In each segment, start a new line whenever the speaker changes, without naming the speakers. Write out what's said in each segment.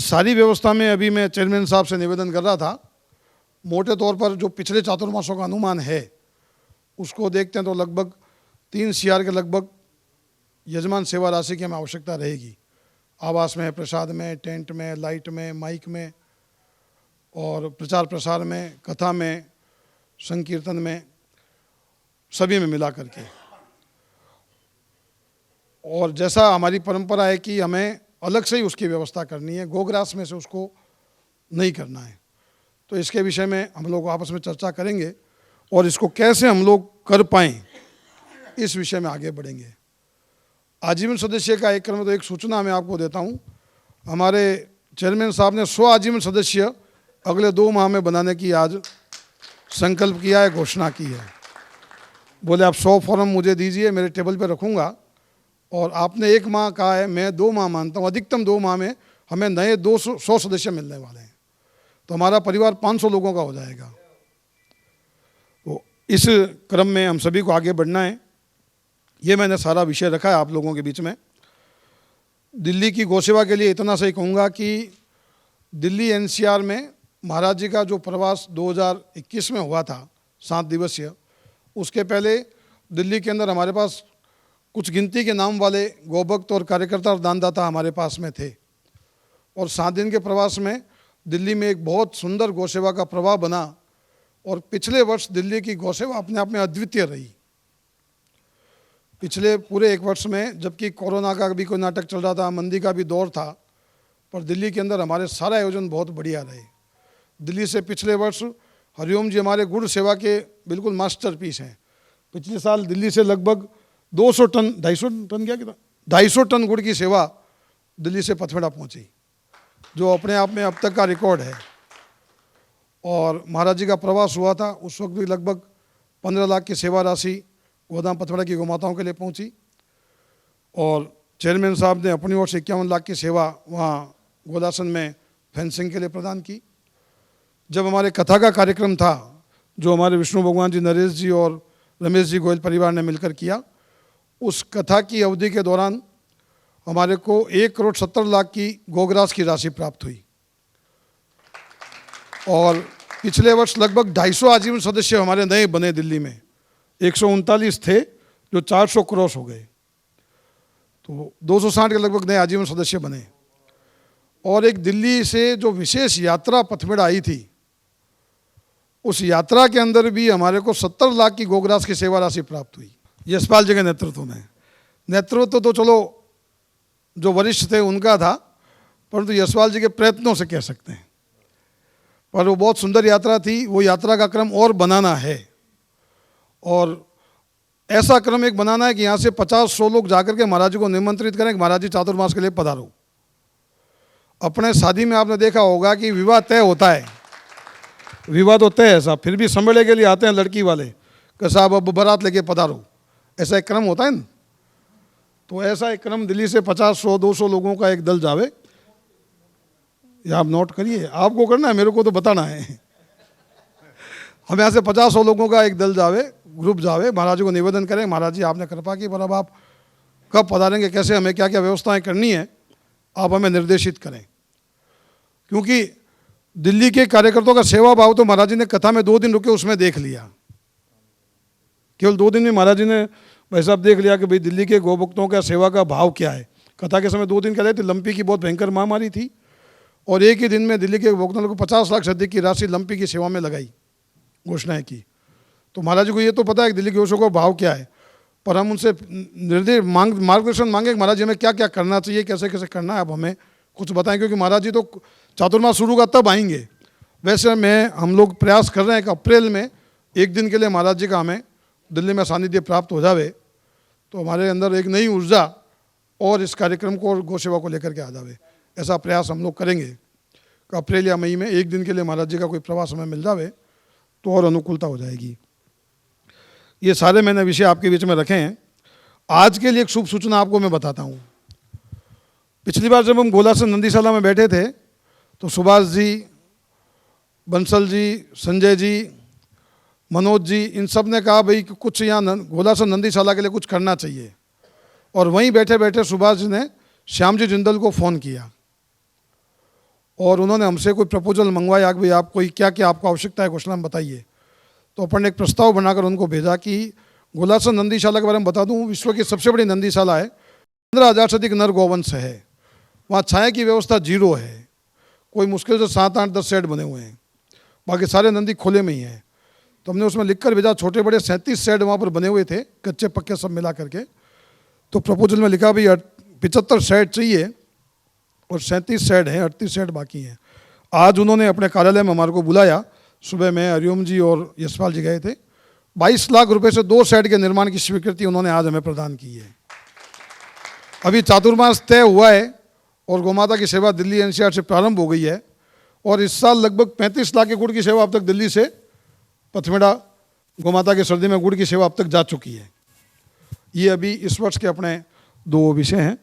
इस सारी व्यवस्था में अभी मैं चेयरमैन साहब से निवेदन कर रहा था, मोटे तौर पर जो पिछले चातुर्मासों का अनुमान है उसको देखते हैं तो लगभग 3 CR के लगभग यजमान सेवा राशि की हमें आवश्यकता रहेगी। आवास में, प्रसाद में, टेंट में, लाइट में, माइक में और प्रचार प्रसार में, कथा में, संकीर्तन में, सभी में मिला करके। और जैसा हमारी परंपरा है कि हमें अलग से ही उसकी व्यवस्था करनी है, गोग्रास में से उसको नहीं करना है। तो इसके विषय में हम लोग आपस में चर्चा करेंगे और इसको कैसे हम लोग कर पाएँ इस विषय में आगे बढ़ेंगे। आजीवन सदस्य का एक क्रम, तो एक सूचना मैं आपको देता हूँ। हमारे चेयरमैन साहब ने 100 आजीवन सदस्य अगले 2 माह में बनाने की आज संकल्प किया है, घोषणा की है। बोले आप 100 फॉर्म मुझे दीजिए, मेरे टेबल पे रखूँगा, और आपने 1 माह कहा है, मैं 2 माह मानता हूँ, अधिकतम 2 माह में हमें नए 100 सदस्य मिलने वाले हैं, तो हमारा परिवार 500 लोगों का हो जाएगा। तो इस क्रम में हम सभी को आगे बढ़ना है। ये मैंने सारा विषय रखा है आप लोगों के बीच में। दिल्ली की गौसेवा के लिए इतना सही कहूँगा कि दिल्ली NCR में महाराज जी का जो प्रवास 2021 में हुआ था 7 दिवसीय, उसके पहले दिल्ली के अंदर हमारे पास कुछ गिनती के नाम वाले गौभक्त और कार्यकर्ता और दानदाता हमारे पास में थे। और 7 दिन के प्रवास में दिल्ली में एक बहुत सुंदर गौसेवा का प्रवाह बना। और पिछले वर्ष दिल्ली की गौसेवा अपने आप में अद्वितीय रही। पिछले पूरे 1 वर्ष में, जबकि कोरोना का भी कोई नाटक चल रहा था, मंदी का भी दौर था, पर दिल्ली के अंदर हमारे सारा आयोजन बहुत बढ़िया रहे। दिल्ली से पिछले वर्ष हरिओम जी हमारे गुड़ सेवा के बिल्कुल मास्टरपीस हैं। पिछले साल दिल्ली से लगभग 200 टन, 250 टन क्या कितना, 250 टन गुड़ की सेवा दिल्ली से पथमेड़ा पहुंची, जो अपने आप में अब तक का रिकॉर्ड है। और महाराज जी का प्रवास हुआ था, उस वक्त भी लगभग 15 लाख की सेवा राशि गोदाम पथमेड़ा की गौमाताओं के लिए पहुंची। और चेयरमैन साहब ने अपनी ओर से 51 लाख की सेवा वहाँ गोदासन में फेंसिंग के लिए प्रदान की। जब हमारे कथा का कार्यक्रम था, जो हमारे विष्णु भगवान जी, नरेश जी और रमेश जी गोयल परिवार ने मिलकर किया, उस कथा की अवधि के दौरान हमारे को 1,70,00,000 की गोग्रास की राशि प्राप्त हुई। और पिछले वर्ष लगभग 250 आजीवन सदस्य हमारे नए बने। दिल्ली में 139 थे जो 400 क्रॉस हो गए, तो 260 के लगभग नए आजीवन सदस्य बने। और एक दिल्ली से जो विशेष यात्रा पथमेड़ा आई थी, उस यात्रा के अंदर भी हमारे को 70 लाख की गोग्रास की सेवा राशि प्राप्त हुई, यशपाल जी के नेतृत्व में। नेतृत्व तो चलो जो वरिष्ठ थे उनका था, परंतु यशपाल जी के प्रयत्नों से कह सकते हैं। पर वो बहुत सुंदर यात्रा थी। वो यात्रा का क्रम और बनाना है, और ऐसा क्रम एक बनाना है कि यहाँ से 50-100 लोग जाकर के महाराज जी को निमंत्रित करें कि महाराज जी चातुर्मास के लिए पधारो। अपने शादी में आपने देखा होगा कि विवाह तय होता है, विवाह तो तय है साहब, फिर भी संभले के लिए आते हैं लड़की वाले कि साहब अब बारात लेके पधारो, ऐसा एक क्रम होता है ना। तो ऐसा एक क्रम दिल्ली से 50-100-200 लोगों का एक दल जावे। या आप नोट करिए, आपको करना है, मेरे को तो बताना है। हम यहाँ से 50-100 लोगों का एक दल जावे, ग्रुप जावे, महाराज जी को निवेदन करें, महाराज जी आपने कृपा की, पर अब आप कब पधारेंगे, कैसे, हमें क्या क्या व्यवस्थाएं करनी है, आप हमें निर्देशित करें। क्योंकि दिल्ली के कार्यकर्ताओं का सेवा भाव तो महाराज जी ने कथा में 2 दिन रुके उसमें देख लिया। केवल 2 दिन में महाराज जी ने भाई साहब देख लिया कि भाई दिल्ली के गोभक्तों का सेवा का भाव क्या है। कथा के समय 2 दिन कहते थे, लंपी की बहुत भयंकर महामारी थी, और एक ही दिन में दिल्ली के भक्तों को 50 लाख से अधिक की राशि लंपी की सेवा में लगाई, घोषणाएं की। तो महाराज जी को ये तो पता है कि दिल्ली के गोशों का भाव क्या है, पर हम उनसे निर्देश मार्गदर्शन मांगे कि महाराज जी हमें क्या क्या करना चाहिए, कैसे कैसे करना है, अब हमें कुछ बताएं, क्योंकि महाराज जी तो चातुर्मास शुरू का तब आएंगे। वैसे हम लोग प्रयास कर रहे हैं कि अप्रैल में 1 दिन के लिए महाराज जी का हमें दिल्ली में सानिध्य प्राप्त हो जावे, तो हमारे अंदर एक नई ऊर्जा और इस कार्यक्रम को और गौसेवा को लेकर के आ जावे। ऐसा प्रयास हम लोग करेंगे कि अप्रैल या मई में 1 दिन के लिए महाराज जी का कोई प्रवास हमें मिल जावे तो और अनुकूलता हो जाएगी। ये सारे मैंने विषय आपके बीच में रखे हैं। आज के लिए एक शुभ सूचना आपको मैं बताता हूँ। पिछली बार जब हम गोलासन नंदीशाला में बैठे थे तो सुभाष जी, बंसल जी, संजय जी, मनोज जी, इन सब ने कहा भाई कुछ यहाँ गोलासन नंदीशाला के लिए कुछ करना चाहिए। और वहीं बैठे बैठे सुभाष जी ने श्याम जी जिंदल को फ़ोन किया और उन्होंने हमसे कोई प्रपोजल मंगवाया कि भाई आप कोई क्या क्या आपको आवश्यकता है कौशलम बताइए। तो अपन ने एक प्रस्ताव बनाकर उनको भेजा कि गोलासन नंदीशाला के बारे में बता दूं, विश्व की सबसे बड़ी नंदीशाला है, 15,000 से अधिक नर गौवंश है, वहाँ छाया की व्यवस्था जीरो है, कोई मुश्किल से 7, 8, 10 शेड बने हुए हैं, बाकी सारे नंदी खुले में ही हैं। तो हमने उसमें लिख कर भेजा, छोटे बड़े 37 शेड वहाँ पर बने हुए थे, कच्चे पक्के सब मिला करके। तो प्रपोजल में लिखा भाई 75 शेड चाहिए और 37 शेड हैं, 38 शेड बाकी हैं। आज उन्होंने अपने कार्यालय में हमारे को बुलाया, सुबह में हरिओम जी और यशपाल जी गए थे। 22 लाख रुपए से 2 शेड के निर्माण की स्वीकृति उन्होंने आज हमें प्रदान की है। अभी चातुर्मास तय हुआ है और गौमाता की सेवा दिल्ली एनसीआर से प्रारंभ हो गई है और इस साल लगभग 35 लाख के गुड़ की सेवा अब तक दिल्ली से पथमेड़ा गौमाता के सर्दी में गुड़ की सेवा अब तक जा चुकी है। ये अभी इस वर्ष के अपने 2 विषय हैं।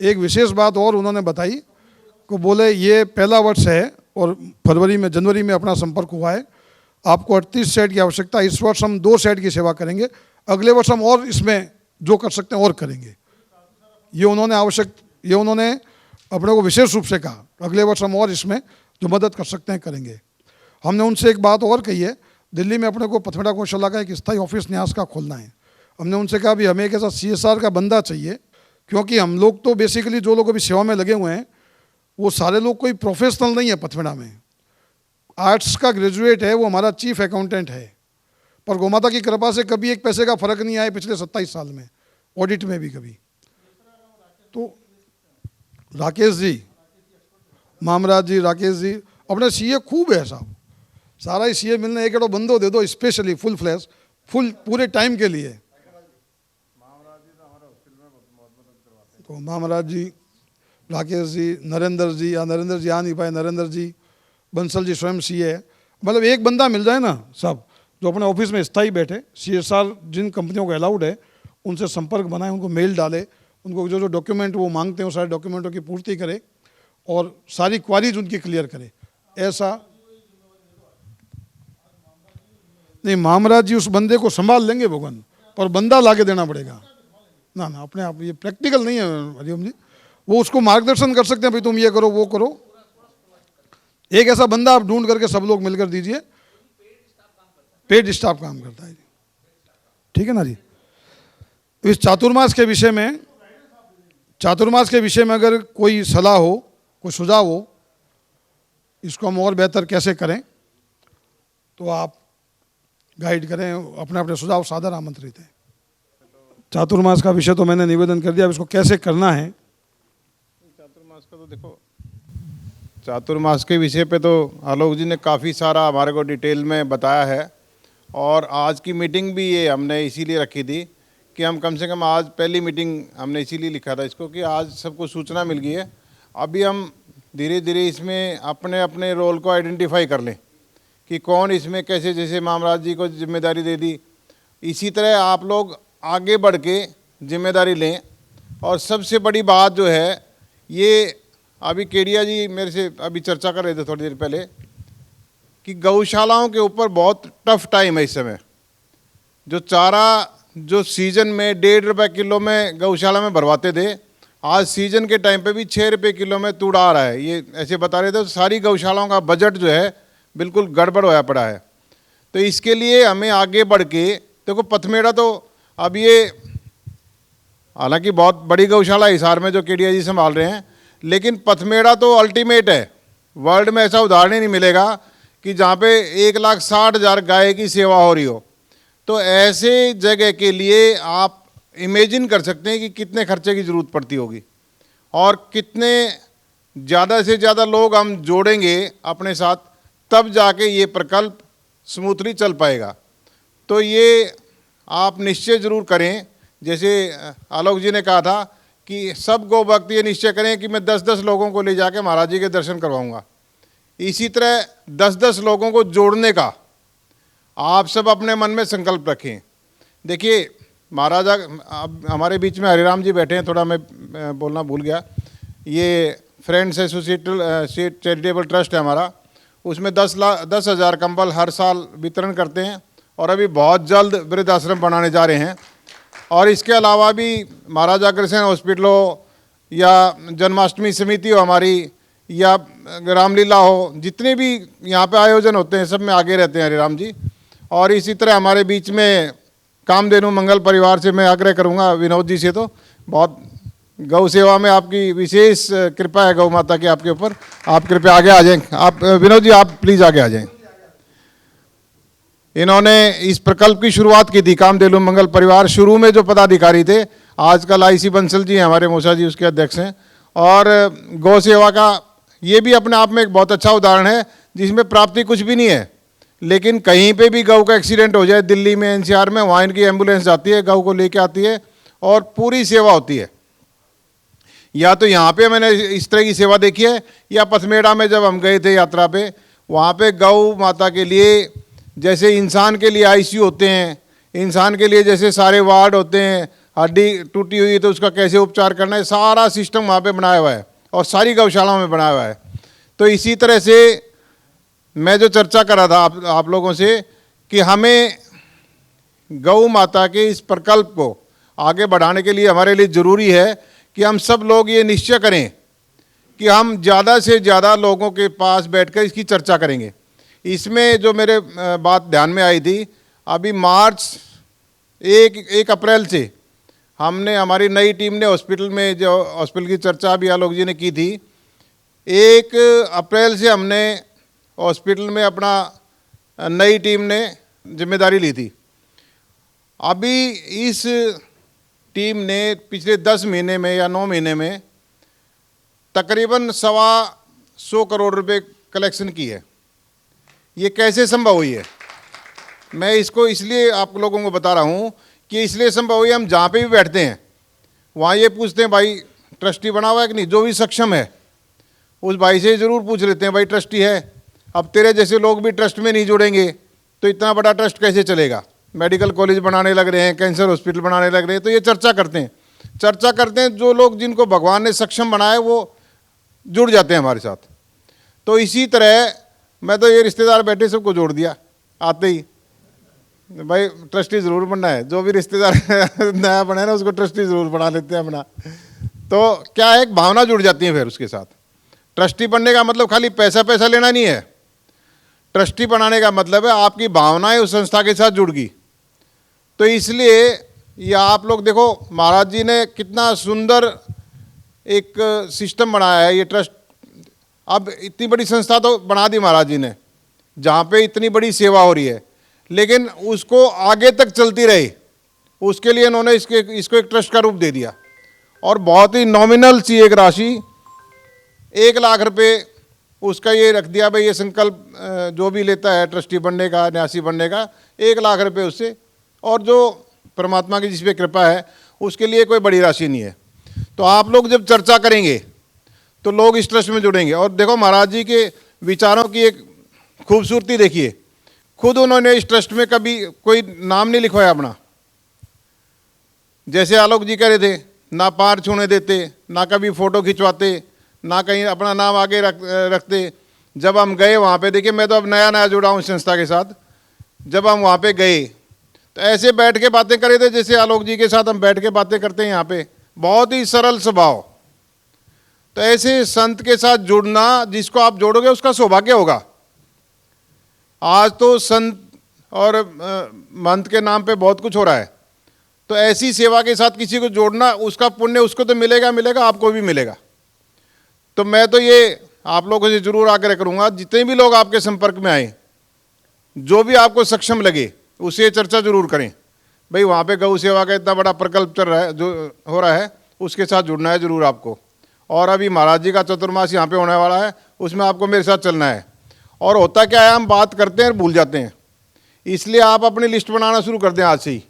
एक विशेष बात और उन्होंने बताई को बोले ये पहला वर्ष है और जनवरी में अपना संपर्क हुआ है, आपको 38 शेड की आवश्यकता, इस वर्ष हम 2 शेड की सेवा करेंगे, अगले वर्ष हम और इसमें जो कर सकते हैं और करेंगे। ये उन्होंने अपने को विशेष रूप से कहा, अगले वर्ष हम और इसमें जो मदद कर सकते हैं करेंगे। हमने उनसे एक बात और कही है, दिल्ली में अपने को पथमेड़ा गौशाला का एक स्थायी ऑफिस न्यास का खोलना है। हमने उनसे कहा भी हमें एक ऐसा CSR का बंदा चाहिए, क्योंकि हम लोग तो बेसिकली जो लोग अभी सेवा में लगे हुए हैं वो सारे लोग कोई प्रोफेशनल नहीं है पथमेड़ा में। आर्ट्स का ग्रेजुएट है, वो हमारा चीफ अकाउंटेंट है, पर गौमाता की कृपा से कभी एक पैसे का फर्क नहीं आया पिछले 27 साल में, ऑडिट में भी कभी। तो राकेश जी, मामराज जी, राकेश जी अपने CA खूब है साहब, सारा ही CA मिलने एक एडो बंदो दे दो स्पेशली फुल फ्लैश फुल पूरे टाइम के लिए। तो मामराज जी, राकेश जी, नरेंद्र जी आ नहीं पाए, नरेंद्र जी, बंसल जी स्वयं CA है। मतलब एक बंदा मिल जाए ना सब जो अपने ऑफिस में स्थायी बैठे, CSR जिन कंपनियों को अलाउड है उनसे संपर्क बनाए, उनको मेल डाले, उनको जो जो डॉक्यूमेंट वो मांगते हैं वो सारे डॉक्यूमेंटों की पूर्ति करे और सारी क्वारीज उनकी क्लियर करे। ऐसा नहीं, मामराज जी उस बंदे को संभाल लेंगे भगवान, पर बंदा लाके देना पड़ेगा ना अपने आप, ये प्रैक्टिकल नहीं है हरिओम जी, वो उसको मार्गदर्शन कर सकते हैं भाई तुम ये करो वो करो। एक ऐसा बंदा आप ढूंढ करके सब लोग मिलकर दीजिए, पेड स्टाफ काम करता है, ठीक है ना जी। इस चातुर्मास के विषय में अगर कोई सलाह हो, कोई सुझाव हो, इसको हम और बेहतर कैसे करें तो आप गाइड करें, अपने अपने सुझाव सादर आमंत्रित हैं। चातुर्मास का विषय तो मैंने निवेदन कर दिया, अब इसको कैसे करना है।
चातुर्मास का तो देखो, चातुर्मास के विषय पे तो आलोक जी ने काफ़ी सारा हमारे को डिटेल में बताया है और आज की मीटिंग भी ये हमने इसीलिए रखी थी कि हम कम से कम आज पहली मीटिंग हमने इसीलिए लिखा था इसको कि आज सबको सूचना मिल गई है। अभी हम धीरे धीरे इसमें अपने अपने रोल को आइडेंटिफाई कर लें कि कौन इसमें कैसे, जैसे मामराज जी को जिम्मेदारी दे दी, इसी तरह आप लोग आगे बढ़ के जिम्मेदारी लें। और सबसे बड़ी बात जो है, ये अभी केडिया जी मेरे से अभी चर्चा कर रहे थे थोड़ी देर पहले कि गौशालाओं के ऊपर बहुत टफ टाइम है इस समय। जो चारा जो सीजन में 1.5 रुपये किलो में गौशाला में भरवाते थे, आज सीजन के टाइम पे भी 6 रुपये किलो में तूड़ आ रहा है, ये ऐसे बता रहे थे। तो सारी गौशालाओं का बजट जो है बिल्कुल गड़बड़ होया पड़ा है। तो इसके लिए हमें आगे बढ़ के, देखो पथमेड़ा तो अब ये हालांकि बहुत बड़ी गौशाला है हिसार में जो केडिया जी संभाल रहे हैं, लेकिन पथमेड़ा तो अल्टीमेट है। वर्ल्ड में ऐसा उदाहरण ही नहीं मिलेगा कि जहाँ पे 1,60,000 गाय की सेवा हो रही हो। तो ऐसे जगह के लिए आप इमेजिन कर सकते हैं कि कितने खर्चे की ज़रूरत पड़ती होगी और कितने ज़्यादा से ज़्यादा लोग हम जोड़ेंगे अपने साथ, तब जाके ये प्रकल्प स्मूथली चल पाएगा। तो ये आप निश्चय ज़रूर करें, जैसे आलोक जी ने कहा था कि सब गौ भक्त ये निश्चय करें कि मैं 10-10 लोगों को ले जाके महाराज जी के दर्शन करवाऊंगा। इसी तरह 10-10 लोगों को जोड़ने का आप सब अपने मन में संकल्प रखें। देखिए महाराजा, अब हमारे बीच में हरिराम जी बैठे हैं, थोड़ा मैं बोलना भूल गया, ये फ्रेंड्स एसोसिएट चैरिटेबल ट्रस्ट है हमारा, उसमें 10,000 कंबल हर साल वितरण करते हैं और अभी बहुत जल्द वृद्धाश्रम बनाने जा रहे हैं। और इसके अलावा भी महाराजा अग्रसेन हॉस्पिटल हो या जन्माष्टमी समिति हो हमारी, या रामलीला हो, जितने भी यहाँ पे आयोजन होते हैं सब में आगे रहते हैं हरिराम जी। और इसी तरह हमारे बीच में कामधेनु मंगल परिवार से मैं आग्रह करूँगा विनोद जी से, तो बहुत गौ सेवा में आपकी विशेष कृपा है गौ माता की आपके ऊपर, आप कृपया आगे आ जाएं। आप विनोद जी आप प्लीज़ आगे आ जाएं। इन्होंने इस प्रकल्प की शुरुआत की थी, कामधेनु मंगल परिवार। शुरू में जो पदाधिकारी थे, आजकल आईसी बंसल जी हैं हमारे, मूसा जी उसके अध्यक्ष हैं। और गौ सेवा का ये भी अपने आप में एक बहुत अच्छा उदाहरण है जिसमें प्राप्ति कुछ भी नहीं है, लेकिन कहीं पे भी गौ का एक्सीडेंट हो जाए, दिल्ली में एनसीआर में, वहाँ इनकी एम्बुलेंस जाती है, गौ को लेके आती है और पूरी सेवा होती है। या तो यहाँ पे मैंने इस तरह की सेवा देखी है, या पथमेड़ा में जब हम गए थे यात्रा पे, वहाँ पे गौ माता के लिए जैसे इंसान के लिए आईसीयू होते हैं, इंसान के लिए जैसे सारे वार्ड होते हैं, हड्डी टूटी हुई है तो उसका कैसे उपचार करना है, सारा सिस्टम वहाँ पे बनाया हुआ है और सारी गौशालाओं में बनाया हुआ है। तो इसी तरह से मैं जो चर्चा कर रहा था आप लोगों से कि हमें गौ माता के इस प्रकल्प को आगे बढ़ाने के लिए हमारे लिए ज़रूरी है कि हम सब लोग ये निश्चय करें कि हम ज़्यादा से ज़्यादा लोगों के पास बैठकर इसकी चर्चा करेंगे। इसमें जो मेरे बात ध्यान में आई थी, अभी मार्च 1 अप्रैल से हमने, हमारी नई टीम ने हॉस्पिटल में, जो हॉस्पिटल की चर्चा भी आलोक जी ने की थी, 1 अप्रैल से हमने हॉस्पिटल में अपना नई टीम ने जिम्मेदारी ली थी। अभी इस टीम ने पिछले 10 महीने में या 9 महीने में तकरीबन 125 करोड़ रुपए कलेक्शन की है। ये कैसे संभव हुई है? मैं इसको इसलिए आप लोगों को बता रहा हूँ कि इसलिए संभव हुई, हम जहाँ पे भी बैठते हैं वहाँ ये पूछते हैं भाई ट्रस्टी बना हुआ है कि नहीं। जो भी सक्षम है उस भाई से ज़रूर पूछ लेते हैं भाई ट्रस्टी है। अब तेरे जैसे लोग भी ट्रस्ट में नहीं जुड़ेंगे तो इतना बड़ा ट्रस्ट कैसे चलेगा। मेडिकल कॉलेज बनाने लग रहे हैं, कैंसर हॉस्पिटल बनाने लग रहे हैं, तो ये चर्चा करते हैं। जो लोग जिनको भगवान ने सक्षम बनाया वो जुड़ जाते हैं हमारे साथ। तो इसी तरह मैं तो ये रिश्तेदार बैठे सबको जोड़ दिया आते ही, भाई ट्रस्टी ज़रूर बनना है। जो भी रिश्तेदार नया बना है ना उसको ट्रस्टी ज़रूर बना लेते हैं अपना। तो क्या है, एक भावना जुड़ जाती है फिर उसके साथ। ट्रस्टी बनने का मतलब खाली पैसा लेना नहीं है। ट्रस्टी बनाने का मतलब है आपकी भावनाएं उस संस्था के साथ जुड़ गई। तो इसलिए ये आप लोग देखो, महाराज जी ने कितना सुंदर एक सिस्टम बनाया है। ये ट्रस्ट, अब इतनी बड़ी संस्था तो बना दी महाराज जी ने, जहाँ पे इतनी बड़ी सेवा हो रही है, लेकिन उसको आगे तक चलती रही उसके लिए इन्होंने इसको एक ट्रस्ट का रूप दे दिया। और बहुत ही नॉमिनल सी एक राशि 1 लाख रुपए उसका ये रख दिया, भाई ये संकल्प जो भी लेता है ट्रस्टी बनने का, न्यासी बनने का, 1 लाख रुपए उससे, और जो परमात्मा की जिस पे कृपा है उसके लिए कोई बड़ी राशि नहीं है। तो आप लोग जब चर्चा करेंगे तो लोग इस ट्रस्ट में जुड़ेंगे। और देखो महाराज जी के विचारों की एक खूबसूरती देखिए, खुद उन्होंने इस ट्रस्ट में कभी कोई नाम नहीं लिखवाया अपना। जैसे आलोक जी कह रहे थे, ना पार छूने देते, ना कभी फ़ोटो खिंचवाते, ना कहीं अपना नाम आगे रखते। जब हम गए वहाँ पे, देखिए मैं तो अब नया जुड़ा हूँ संस्था के साथ, जब हम वहाँ पे गए तो ऐसे बैठ के बातें करे थे जैसे आलोक जी के साथ हम बैठ के बातें करते हैं यहाँ पे, बहुत ही सरल स्वभाव। तो ऐसे संत के साथ जुड़ना, जिसको आप जोड़ोगे उसका सौभाग्य होगा। आज तो संत और महंत के नाम पे बहुत कुछ हो रहा है, तो ऐसी सेवा के साथ किसी को जोड़ना, उसका पुण्य उसको तो मिलेगा, आपको भी मिलेगा। तो मैं तो ये आप लोगों से जरूर आग्रह करूंगा, जितने भी लोग आपके संपर्क में आए, जो भी आपको सक्षम लगे उससे चर्चा जरूर करें। भाई वहाँ पे गौ सेवा का इतना बड़ा प्रकल्प चल रहा है, जो हो रहा है, उसके साथ जुड़ना है जरूर आपको। और अभी महाराज जी का चतुर्मास यहाँ पे होने वाला है, उसमें आपको मेरे साथ चलना है। और होता क्या है, हम बात करते हैं और भूल जाते हैं, इसलिए आप अपनी लिस्ट बनाना शुरू कर दें आज से ही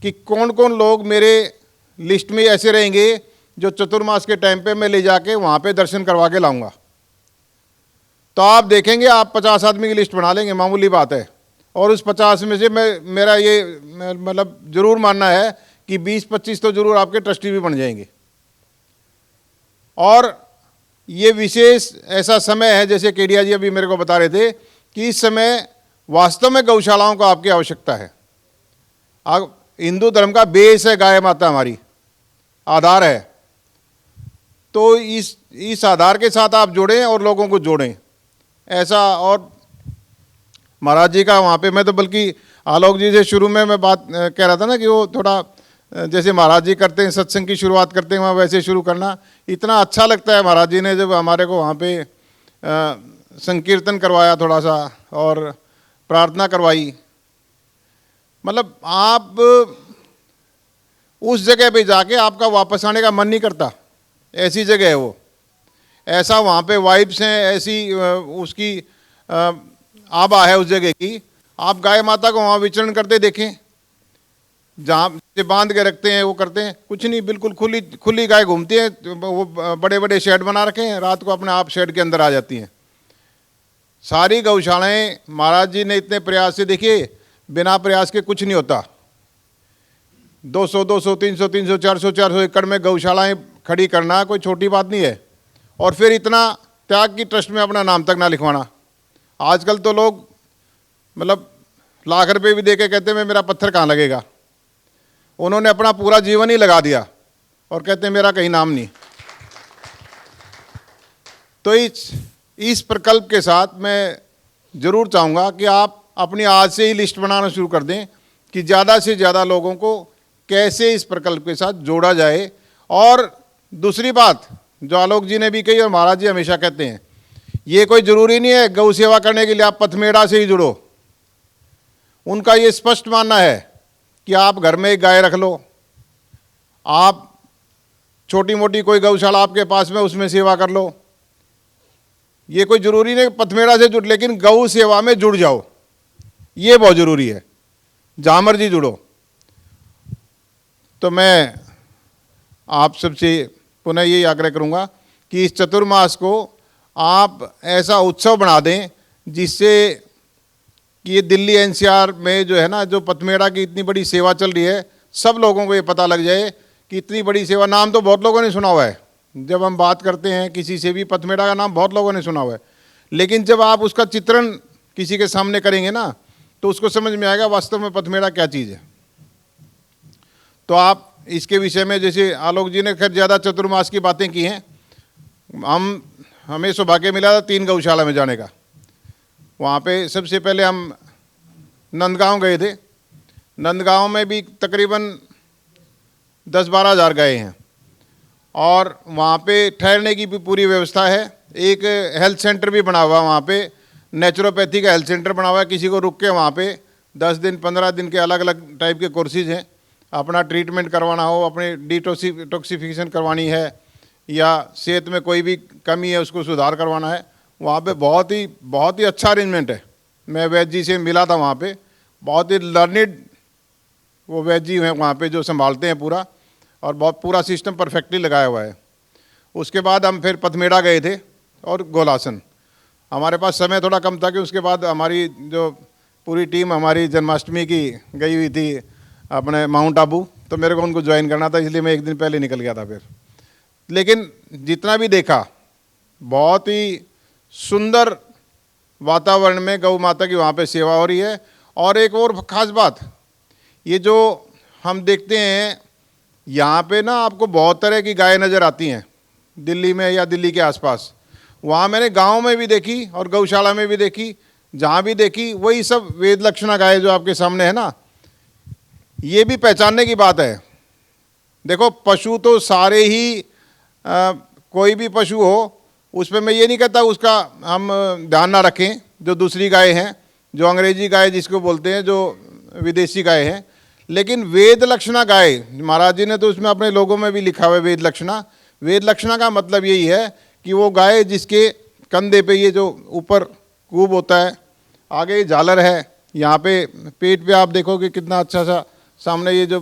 कि कौन कौन लोग मेरे लिस्ट में ऐसे रहेंगे जो चतुर्मास के टाइम पे मैं ले जाके वहाँ पे दर्शन करवा के लाऊंगा। तो आप देखेंगे, आप 50 आदमी की लिस्ट बना लेंगे, मामूली बात है। और उस 50 में से मेरा ये मतलब जरूर मानना है कि 20-25 तो जरूर आपके ट्रस्टी भी बन जाएंगे। और ये विशेष ऐसा समय है, जैसे केडिया जी अभी मेरे को बता रहे थे, कि इस समय वास्तव में गौशालाओं को आपकी आवश्यकता है। हिंदू धर्म का बेस है गाय माता, हमारी आधार है। तो इस आधार के साथ आप जुड़ें और लोगों को जोड़ें, ऐसा। और महाराज जी का वहाँ पे, मैं तो बल्कि आलोक जी से शुरू में मैं बात कह रहा था ना कि वो थोड़ा जैसे महाराज जी करते हैं, सत्संग की शुरुआत करते हैं वहाँ वैसे शुरू करना, इतना अच्छा लगता है। महाराज जी ने जब हमारे को वहाँ पे संकीर्तन करवाया थोड़ा सा और प्रार्थना करवाई, मतलब आप उस जगह पे जाके आपका वापस आने का मन नहीं करता, ऐसी जगह है वो। ऐसा वहाँ पे वाइब्स हैं, ऐसी उसकी आभा है उस जगह की। आप गाय माता को वहाँ विचरण करते देखें, जहाँ से बांध के रखते हैं वो करते हैं, कुछ नहीं, बिल्कुल खुली खुली गाय घूमती है। वो बड़े बड़े शेड बना रखे हैं, रात को अपने आप शेड के अंदर आ जाती हैं। सारी गौशालाएं महाराज जी ने इतने प्रयास से, देखिए बिना प्रयास के कुछ नहीं होता। 200 200 300 300 400 400 एकड़ में गौशालाएं खड़ी करना कोई छोटी बात नहीं है। और फिर इतना त्याग की ट्रस्ट में अपना नाम तक ना लिखवाना। आजकल तो लोग मतलब लाख रुपए भी दे के कहते हैं मेरा पत्थर कहाँ लगेगा। उन्होंने अपना पूरा जीवन ही लगा दिया और कहते हैं मेरा कहीं नाम नहीं। तो इस प्रकल्प के साथ मैं ज़रूर चाहूँगा कि आप अपनी आज से ही लिस्ट बनाना शुरू कर दें कि ज़्यादा से ज़्यादा लोगों को कैसे इस प्रकल्प के साथ जोड़ा जाए। और दूसरी बात जो आलोक जी ने भी कही और महाराज जी हमेशा कहते हैं, ये कोई ज़रूरी नहीं है गौ सेवा करने के लिए आप पथमेड़ा से ही जुड़ो। उनका ये स्पष्ट मानना है कि आप घर में एक गाय रख लो, आप छोटी मोटी कोई गौशाला आपके पास में उसमें सेवा कर लो। ये कोई ज़रूरी नहीं पथमेड़ा से जुड़, लेकिन गौ सेवा में जुड़ जाओ, ये बहुत ज़रूरी है, जहाँ मर्जी जुड़ो। तो मैं आप सबसे पुनः यही आग्रह करूँगा कि इस चतुर्मास को आप ऐसा उत्सव बना दें जिससे कि ये दिल्ली एनसीआर में जो है ना, जो पथमेड़ा की इतनी बड़ी सेवा चल रही है, सब लोगों को ये पता लग जाए कि इतनी बड़ी सेवा। नाम तो बहुत लोगों ने सुना हुआ है, जब हम बात करते हैं किसी से भी पथमेड़ा का नाम बहुत लोगों ने सुना हुआ है, लेकिन जब आप उसका चित्रण किसी के सामने करेंगे ना तो उसको समझ में आएगा वास्तव में पथमेड़ा क्या चीज़ है। तो आप इसके विषय में, जैसे आलोक जी ने खैर ज़्यादा चतुर्मास की बातें की हैं, हमें सौभाग्य मिला था 3 गौशाला में जाने का। वहाँ पे सबसे पहले हम नंदगांव गए थे। नंदगांव में भी तकरीबन 10-12 हज़ार गायें हैं और वहाँ पे ठहरने की भी पूरी व्यवस्था है। एक हेल्थ सेंटर भी बना हुआ है वहाँ पे, नेचुरोपैथी का हेल्थ सेंटर बना हुआ है। किसी को रुक के वहाँ पे 10 दिन 15 दिन के अलग अलग टाइप के कोर्सेज हैं। अपना ट्रीटमेंट करवाना हो, अपने डिटॉक्सिफिकेशन करवानी है या सेहत में कोई भी कमी है उसको सुधार करवाना है, वहाँ पे बहुत ही अच्छा अरेंजमेंट है। मैं वैद्य जी से मिला था वहाँ पे, बहुत ही लर्निड वो वैद्य जी हैं वहाँ पे जो संभालते हैं पूरा, और बहुत पूरा सिस्टम परफेक्टली लगाया हुआ है। उसके बाद हम फिर पथमेड़ा गए थे और गोलासन। हमारे पास समय थोड़ा कम था कि उसके बाद हमारी जो पूरी टीम हमारी जन्माष्टमी की गई हुई थी अपने माउंट आबू, तो मेरे को उनको ज्वाइन करना था, इसलिए मैं एक दिन पहले निकल गया था फिर। लेकिन जितना भी देखा, बहुत ही सुंदर वातावरण में गौ माता की वहाँ पे सेवा हो रही है। और एक और ख़ास बात, ये जो हम देखते हैं यहाँ पे ना, आपको बहुत तरह की गायें नज़र आती हैं दिल्ली में या दिल्ली के आसपास। वहाँ मैंने गांव में भी देखी और गौशाला में भी देखी, जहाँ भी देखी वही सब वेद लक्षणा गाय जो आपके सामने है ना। ये भी पहचानने की बात है। देखो पशु तो सारे ही कोई भी पशु हो, उसमें मैं ये नहीं कहता उसका हम ध्यान ना रखें, जो दूसरी गाय हैं, जो अंग्रेजी गाय जिसको बोलते हैं, जो विदेशी गाय हैं, लेकिन वेद लक्षणा गाय, महाराज जी ने तो उसमें अपने लोगों में भी लिखा हुआ है वेद लक्षणा। वेद लक्षणा का मतलब यही है कि वो गाय जिसके कंधे पे ये जो ऊपर कूब होता है, आगे झालर है, यहाँ पे पेट पे आप देखोगे कितना अच्छा सा सामने ये जो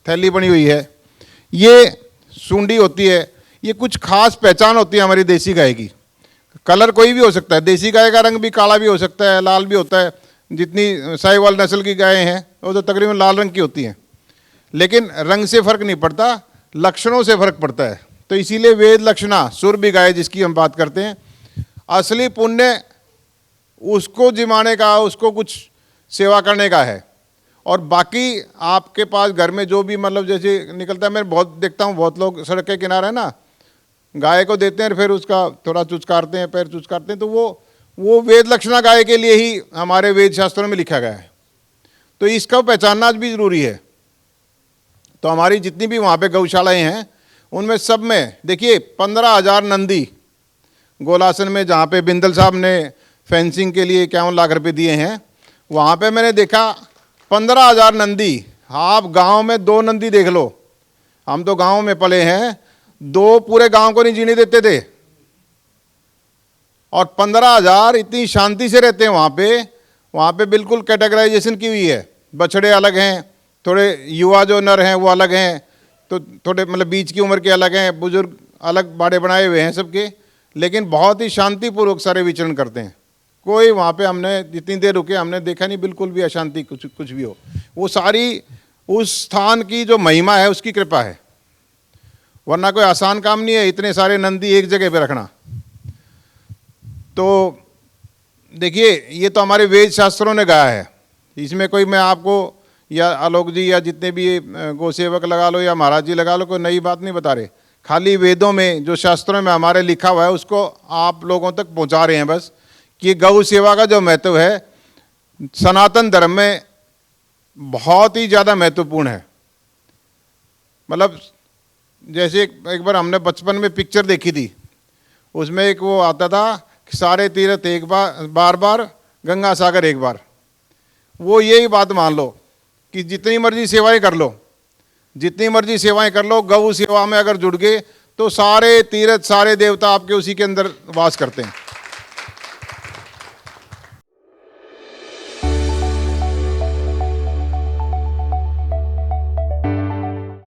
थैली बनी हुई है, ये सूंडी होती है। ये कुछ खास पहचान होती है हमारी देसी गाय की। कलर कोई भी हो सकता है, देसी गाय का रंग भी काला भी हो सकता है, लाल भी होता है। जितनी साहिवाल नस्ल की गायें हैं वो तो तकरीबन लाल रंग की होती हैं, लेकिन रंग से फर्क नहीं पड़ता, लक्षणों से फर्क पड़ता है। तो इसीलिए वेद लक्षणा सुरभि गाय जिसकी हम बात करते हैं, असली पुण्य उसको जिमाने का, उसको कुछ सेवा करने का है। और बाकी आपके पास घर में जो भी मतलब जैसे निकलता है, मैं बहुत देखता हूँ बहुत लोग सड़क के किनारे ना गाय को देते हैं, फिर उसका थोड़ा चुचकारते हैं, पैर चुचकारते हैं, तो वो वेद लक्षणा गाय के लिए ही हमारे वेद शास्त्रों में लिखा गया है। तो इसका पहचानना भी जरूरी है। तो हमारी जितनी भी वहाँ पे गौशालाएं हैं उनमें सब में देखिए 15,000 नंदी गोलासन में, जहाँ पे बिंदल साहब ने फेंसिंग के लिए 51 लाख रुपए दिए हैं, वहाँ पे मैंने देखा 15,000 नंदी। आप गांव में 2 नंदी देख लो, हम तो गांव में पले हैं, 2 पूरे गांव को नहीं जीने देते थे। और 15,000 इतनी शांति से रहते हैं वहाँ पे बिल्कुल कैटेगराइजेशन की हुई है। बछड़े अलग हैं, थोड़े युवा जो नर हैं वो अलग हैं, तो थोड़े मतलब बीच की उम्र के अलग हैं, बुजुर्ग अलग बाड़े बनाए हुए हैं सबके, लेकिन बहुत ही शांतिपूर्वक सारे विचरण करते हैं। कोई वहाँ पे हमने जितनी देर रुके हमने देखा नहीं बिल्कुल भी अशांति कुछ भी हो। वो सारी उस स्थान की जो महिमा है उसकी कृपा है, वरना कोई आसान काम नहीं है इतने सारे नंदी एक जगह पे रखना। तो देखिए ये तो हमारे वेद शास्त्रों ने गाया है, इसमें कोई मैं आपको या आलोक जी या जितने भी गोसेवक लगा लो या महाराज जी लगा लो, कोई नई बात नहीं बता रहे। खाली वेदों में जो शास्त्रों में हमारे लिखा हुआ है उसको आप लोगों तक पहुंचा रहे हैं बस, कि गौ सेवा का जो महत्व है सनातन धर्म में बहुत ही ज़्यादा महत्वपूर्ण है। मतलब जैसे एक बार हमने बचपन में पिक्चर देखी थी, उसमें एक वो आता था कि सारे तीर्थ एक बार गंगा सागर एक बार। वो यही बात मान लो कि जितनी मर्जी सेवाएं कर लो, जितनी मर्जी सेवाएं कर लो, गौ सेवा में अगर जुड़ गए तो सारे तीर्थ सारे देवता आपके उसी के अंदर वास करते हैं।